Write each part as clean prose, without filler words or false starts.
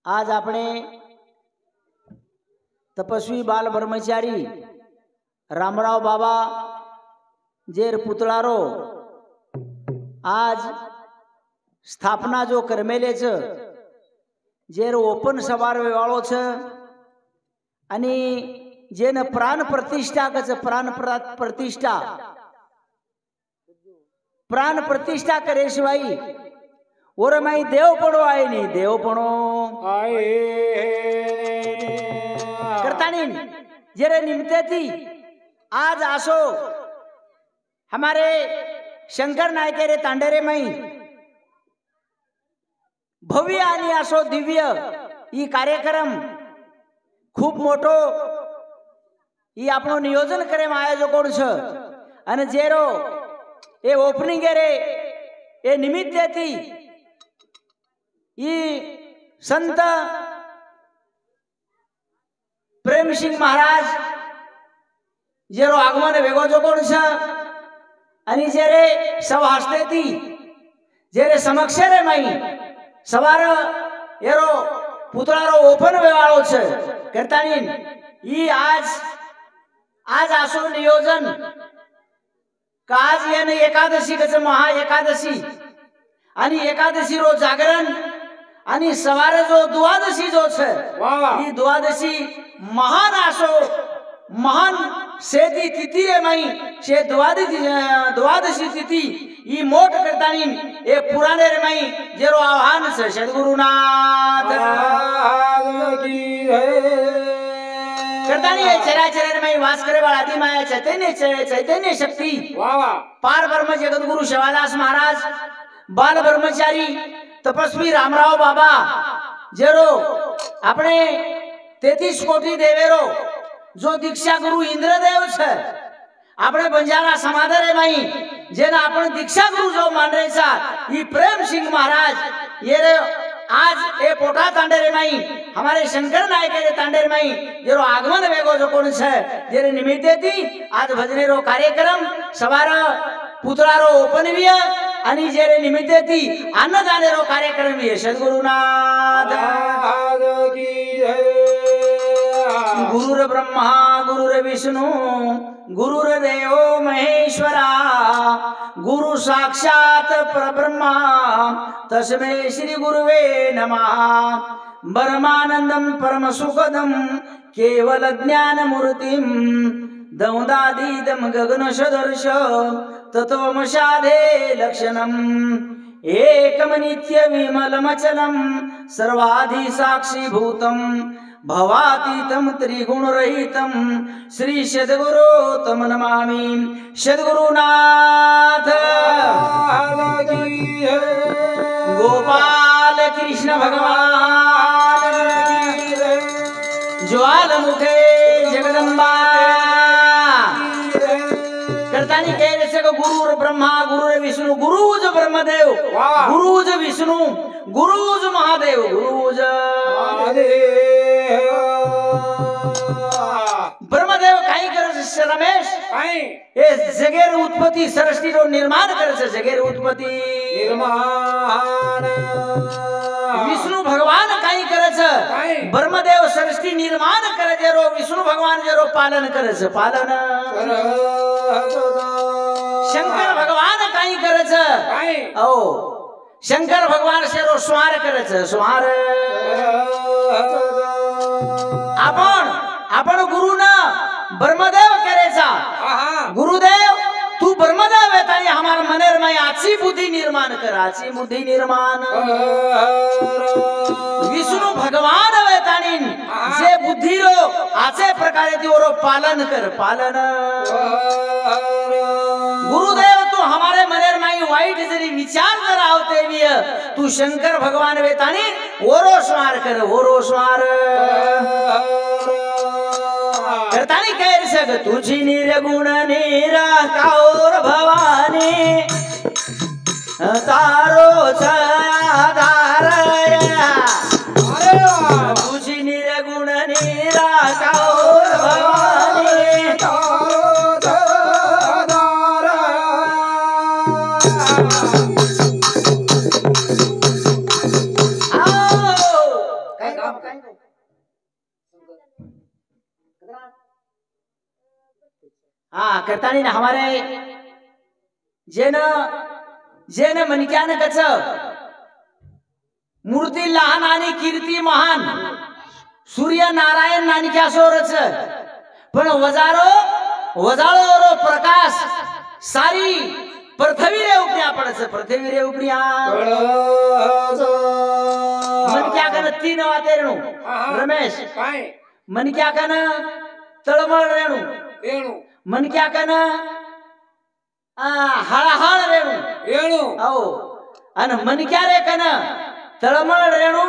आज આપણે तपस्वी बाल ब्रह्मचारी रामराव बाबा जेर पुतळारो आज स्थापना जो करमेले छ जेर ओपन सवार वेवाळो छ आणि जेन प्राण प्रतिष्ठा कच प्राण प्रतिष्ठा करे शिवाई और माई देव पडो आहे नी देव पणो करतानी जेरे निमित्ते थी आज आसो हमारे शंकर नायके रे तांडेरे मई भव्य आणि आसो दिव्य ई कार्यक्रम खूप मोठो ई आपणो नियोजन करे आयोजकोड छ आणि जेरो ए ओपनिंग रे ए निमित्ते थी ई संत प्रेम सिंह महाराज जेरो आगमन वेगो जो कोण छ आणि जेरे सव हसते थी जेरे समक्ष रे मई सवार एरो पुतळारो ओपन वेवाळो छ करतानी ई आज आसो नियोजन काज याने एकादशी कच महा एकादशी आणि एकादशी रो जागरण आणि सवारे जो द्वादशी जो छ ई द्वादशी महान आसो महान सेती तिथी रे मई शे द्वादशी तिथी ई मोट करतानी ए पुराणे रे मई जेरो आह्वान छ सद्गुरुनाथ की करतानी ए चराचर रे मई वास करे वाला आदि माया चैतन्य शक्ति पार ब्रह्म जगत गुरु शिवादास महाराज बाल ब्रह्मचारी तपस्वी रामराव बाबा जेरो अपने 33 कोटी देवेरो जो दीक्षा गुरु इंद्रदेव छ अपने बंजारा समाधरे मई जेना आपण दीक्षा गुरु जो मान रे सा ई प्रेम सिंह महाराज ये रे आज ए पोटा तांडेरे मई हमारे शंकर नायक रे तांडेरे मई जेरो आगमन वेगो जो कोण छ जेरे निमित्ते थी आज भजने रो कार्यक्रम सवार पुतळारो ओपन विय आणि जेरे निमित्ते थी अन्नदाने रो कार्यक्रम विय सद्गुरुनाथ की जय गुरुर ब्रह्मा गुरुर विष्णु गुरुर देवो महेश्वरा गुरु साक्षात परब्रह्मा तस्मै श्री गुरुवे नमः परमानंदम परम सुखदम केवल ज्ञान मूर्तिम दौदादीदम गगन सदर्श तत्वमशाधे लक्षणम एकम नित्य विमलमचलम सर्वाधि साक्षी भूतम भवातीतम त्रिगुण रहितम श्री सद्गुरु तम नमामि सद्गुरुनाथ गोपाल कृष्ण भगवान ज्वालमुखे जगदम्बा करतानी कह से गुरु ब्रह्मा गुरु विष्णु गुरुज ब्रह्मदेव गुरुज विष्णु गुरुज महादेव गुरुज ब्रह्मदेव काही करस रमेश ए जगेर उत्पत्ति सृष्टि रो निर्माण करस जगेर उत्पत्ति निर्माण विष्णु भगवान काही करस ब्रह्मदेव सृष्टि निर्माण करे जेरो विष्णु भगवान जेरो पालन करस पालन शंकर भगवान काही करस ओ शंकर भगवान शेरो स्वार करस स्वार आपण गुरु ना ब्रह्मदेव करेचा गुरुदेव तू ब्रह्मदेव वेतानी हमार मनेर में आची बुद्धि निर्माण कर आची बुद्धि निर्माण विष्णु भगवान वेतानी जे बुद्धि रो आचे प्रकारे ती ओरो पालन कर पालन गुरुदेव तू हमारे मनेर में वाइट जरी विचार जरा आवते भी तू शंकर भगवान वेतानी ओरो स्वार कर ओरो स्वार करतानी कह सक तुझी निर्गुण निराकार भवानी तारो आधार तुझी निर्गुण निराकार भवानी तारो आधार हाँ करतानी ना हमारे जेन मनक्यान कच मूर्ती लहान आणि कीर्ती महान सूर्य नारायण नानक्या सोरच पण वजाळो प्रकाश सारी पृथ्वी रे उपण्या पडच पृथ्वी रे उपण्या मनक्या कन तीन वाते रेणू रमेश काय मनक्या कन तळमळ रेणू मनक्या कन हळहळ रेणू हो आणि मनक्या रे कन तळमळ रेणू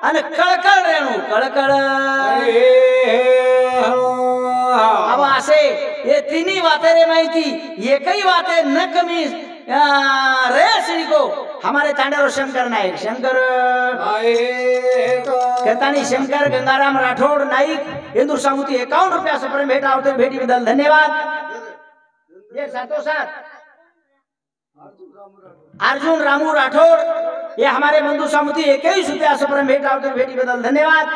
आणि कळकळ रेणू कळकळ अब असे हे तिन्ही वाते रे माहिती एकही वाते न कमी रे श्री को हमारे तांडेरो शंकर नाईक शंकर कहतानी शंकर गंगाराम राठौड़ नाईक इंदूर सामुती 51 रुपया सप्रेम भेटा होते भेटी बदल धन्यवाद ये सातों साथ अर्जुन रामू राठौड़ ये हमारे बंधु सामुती 21 रुपया सप्रेम भेटा होते भेटी बदल धन्यवाद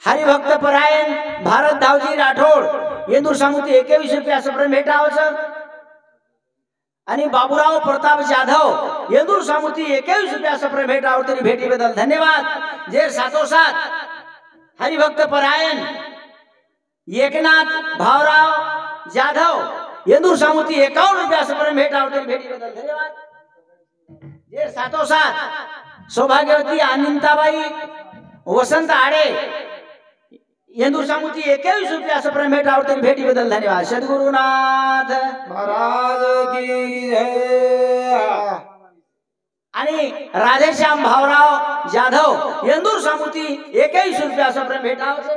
हरिभक्त परायण भारत दावजी राठौड़ इंदूर सामुती 21 रुपया सप्रेम भेटा होत आणि बाबूराव प्रताप जाधव येदूर सामुती 21 रुपया सप्रेम भेटा होते भेटी बदल धन्यवाद जे साथोसाथ हरिभक्त परायण एकनाथ भावराव जाधव येदूर सामुती 51 रुपया सप्रेम भेटा होते भेटी बदल धन्यवाद जे साथोसाथ सौभाग्यवती अनिताबाई वसंत आडे येंदूर सामुती 21 रुपया सप्रेम भेटा होते भेटी बदल धन्यवाद सद्गुरुनाथ महाराज की जय आणि राधेश्याम भावराव जाधव येंदूर सामुती 21 रुपया सप्रेम भेटा होते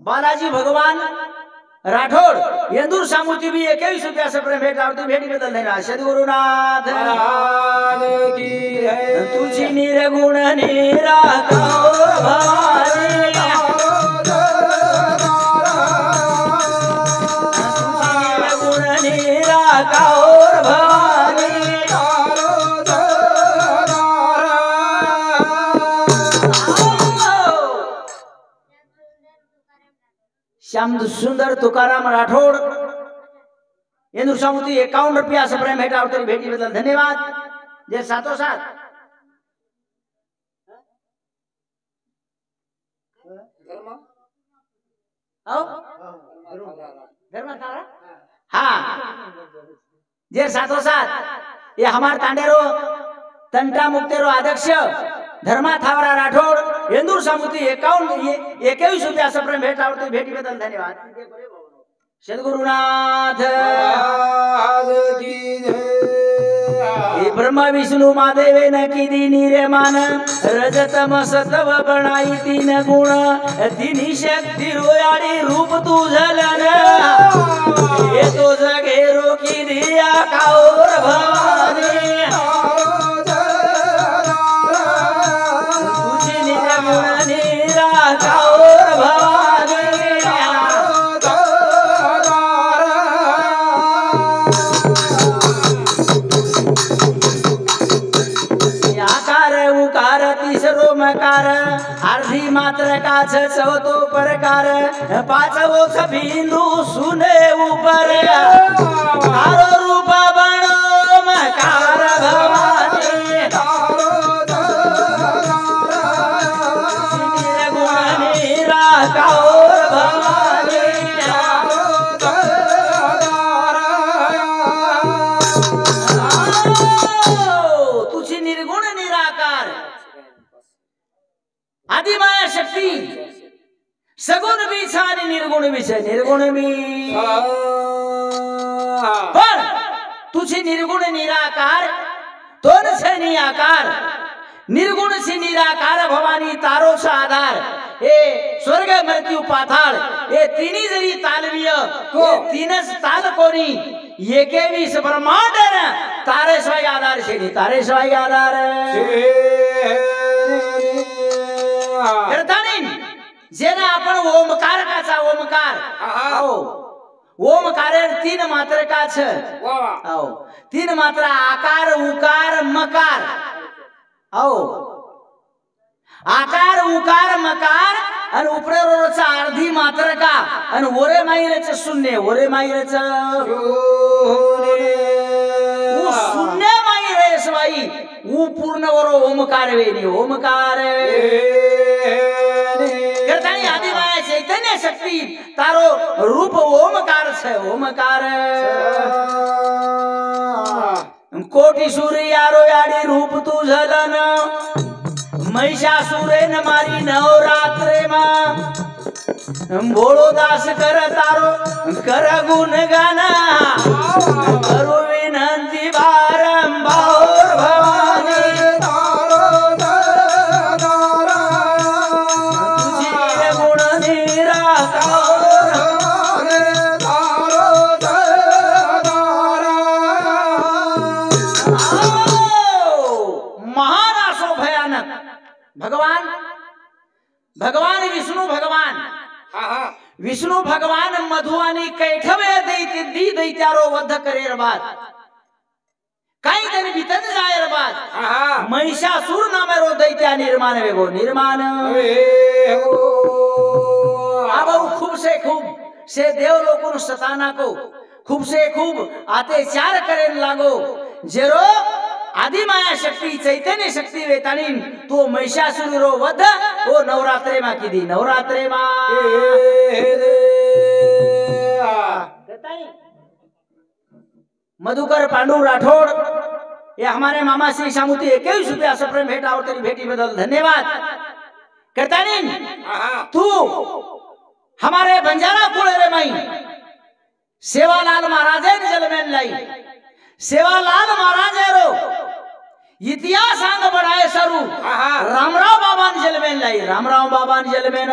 बालाजी भगवान राठौड़ येंदूर सामुती भी 21 रुपया सप्रेम भेटा होते भेटी बदल धन्यवाद सद्गुरुनाथ महाराज की जय तुझी निर्गुण निराकार भवानी गौर भवानी श्याम सुंदर तुकाराम राठौड़ येंदूर सामुती 51 रुपया सप्रेम भेटा होते भेटी बदल धन्यवाद जे साथोसाथ धर्मा तारा हाँ जे साथोसाथ ये हमार तांडेरो तंटा मुक्तेरो अध्यक्ष धर्मा थावरा राठौड़ येंदूर सामुती 21 रुपया सप्रेम भेटा होते भेटी बदल धन्यवाद सद्गुरुनाथ ब्रह्म विष्णु महादेवे न की निर्माण रजतम सत्व बनाई 3 गुण 3 शक्ती रोयाडी रूप तुझलन ये तो जगेरो की दिया काओर भवानी तुझी निर्गुण निराकार भवानी उकार तिसरो मकार अर्धी मात्र काच चौथो प्रकार पाचवो बिंदू सुने ऊपर तारो रूप बनो मकार भवानी निर्गुण निराकार भवानी तुझी निर्गुण निराकार आदिमाया शक्ती सगुण बीच आणि निर्गुण बीच निर्गुण बी पण तुझी निर्गुण निराकार तोन से निराकार निर्गुण से निराकार भवानी तारो सा आधार हे स्वर्ग मृत्यू पाताळ हे तिन्ही जरी तालवीय तीनच ताल कोणी एकेवीस ब्रह्मांड तारे स्वाय आधार शेनी तारे स्वाय आधार जेने आपण ओमकार काचा ओमकार हो ओमकार 3 मात्र काच हो 3 मात्र आकार उकार मकार हो आकार उकार मकार आणि उपरे रोचा अर्धी मात्र का आणि ओरे माईरेच शून्य ओरे माईरेच शून्य माईरे सवाई ऊ पूर्ण वरो ओमकार वेणी ओमकार करतानी आदि माया चैतन्य शक्ति तारो रूप ओमकार छे ओमकार कोटी सूर्य यारो याडी रूप तू झलन महिषासुरे न मारी नवरात्रे मा भोळो दास कर तारो कर गुण गाना करू विनंती बारंबार भवानी तुझी गुण निराकार भगवान भगवान विष्णु भगवान मधुआनी कैठवे दी दैत्यारो वध करेर बाद काही दिन बीतन जायर बाद महिषासुर नामेरो दैत्या निर्माण वेगो निर्माण अब खूब से देव लोगों सताना को खूब से खूब अत्याचार करेन लागो जेरो आदि माया शक्ति चैतन्य शक्ति वेताणीन तो महिषासुर रो वध ओ नवरात्रे मा कीधी नवरात्रे मा मधुकर पांडु राठौड़ ये हमारे मामा श्री शामुती 21 रुपया सप्रेम भेट और तेरी भेटी बदल धन्यवाद करतानीन तू हमारे बंजारा कुल रे माई सेवालाल महाराजे ने जलमेन लाई सेवालाल महाराज रो इतिहास आंग बढ़ाए सरू रामराव बाबा ने जलमेन लाई रामराव बाबा ने जलमेन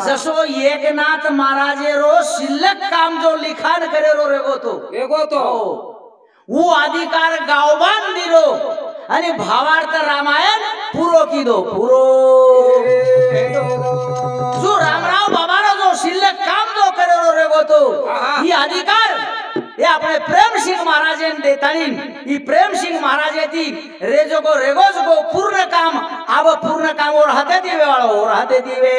जसो एकनाथ महाराजे रो शिल्लक काम जो लिखान करे रो रेगो तो वो अधिकार गावबान दिलो आणि भावार्थ रामायण पुरो कीदो पुरो जो रामराव बाबा रो जो शिल्लक काम जो करे रो रेगो तो ये अधिकार ये अपने प्रेम सिंह महाराज ने देतानीन ये प्रेम सिंह महाराज थी रेजो को रेगोज को पूर्ण काम अब पूर्ण काम और हाथे दीवे वाला और हाथे दीवे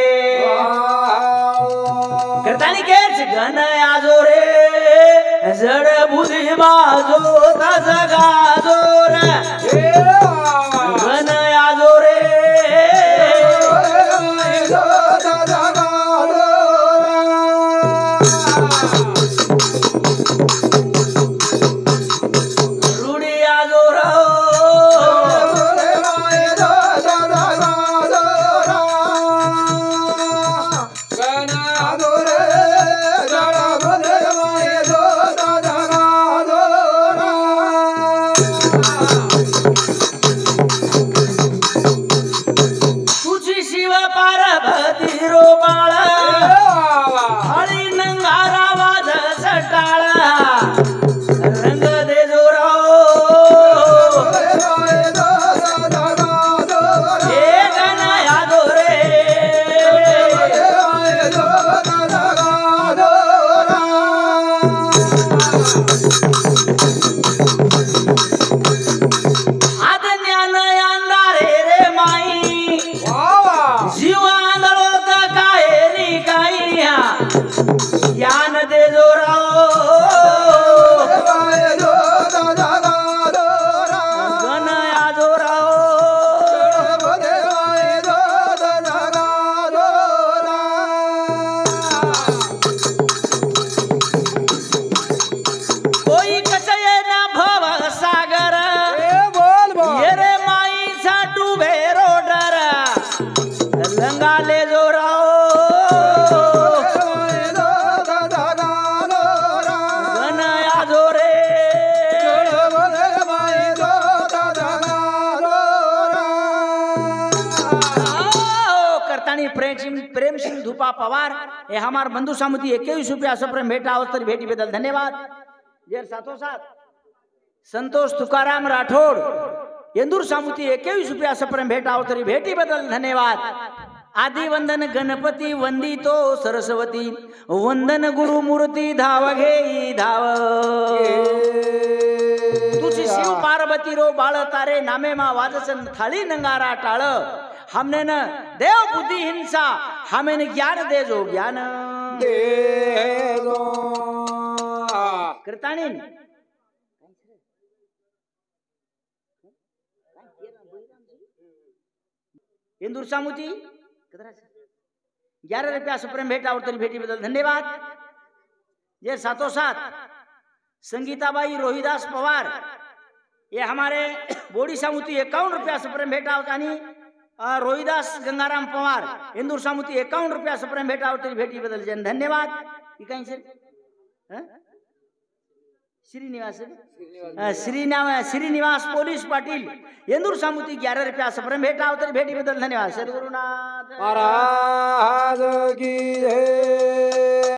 करतानी के घन आजो रे जड़ बुद्धि बाजो तजगा जोर घन आजो रे प्रेम सिंह धुपा पवार ये हमार बंधु सामुती 21 रुपया सप्रेम भेटा अवसर भेटी बदल धन्यवाद। जेर साथो साथ संतोष तुकाराम राठौड़ इंदूर सामुती 21 रुपया सप्रेम भेटा अवसर भेटी बदल धन्यवाद। आदि वंदन गणपति वंदितो सरस्वती वंदन गुरु मूर्ति धाव घे धाव तुझी शिव पार्वती रो बाळ तारे नामे मा वाजसन थाळी नंगारा टाळ हमने न देव बुद्धी हिंसा हमें ज्ञान दे जो ज्ञान दे जो कृताणी इंदूर सामुती 11 रुपया सुप्रीम भेट आवडती भेटी बदल धन्यवाद। ये साथों साथ संगीताबाई रोहिदास पवार ये हमारे बोडी सामुती 51 रुपया सुप्रीम भेट आवतानी रोहिदास गंगाराम पवार इंदूर सामुती 51 रुपया सुप्रीम भेट आवडती भेटी बदल जन धन्यवाद। काही सर श्रीनिवास पोलीस पाटील इंदूर सामुती 11 रुपया सुप्रीम भेट आवडती भेटी बदल धन्यवाद। सद्गुरुनाथ महाराज की जय।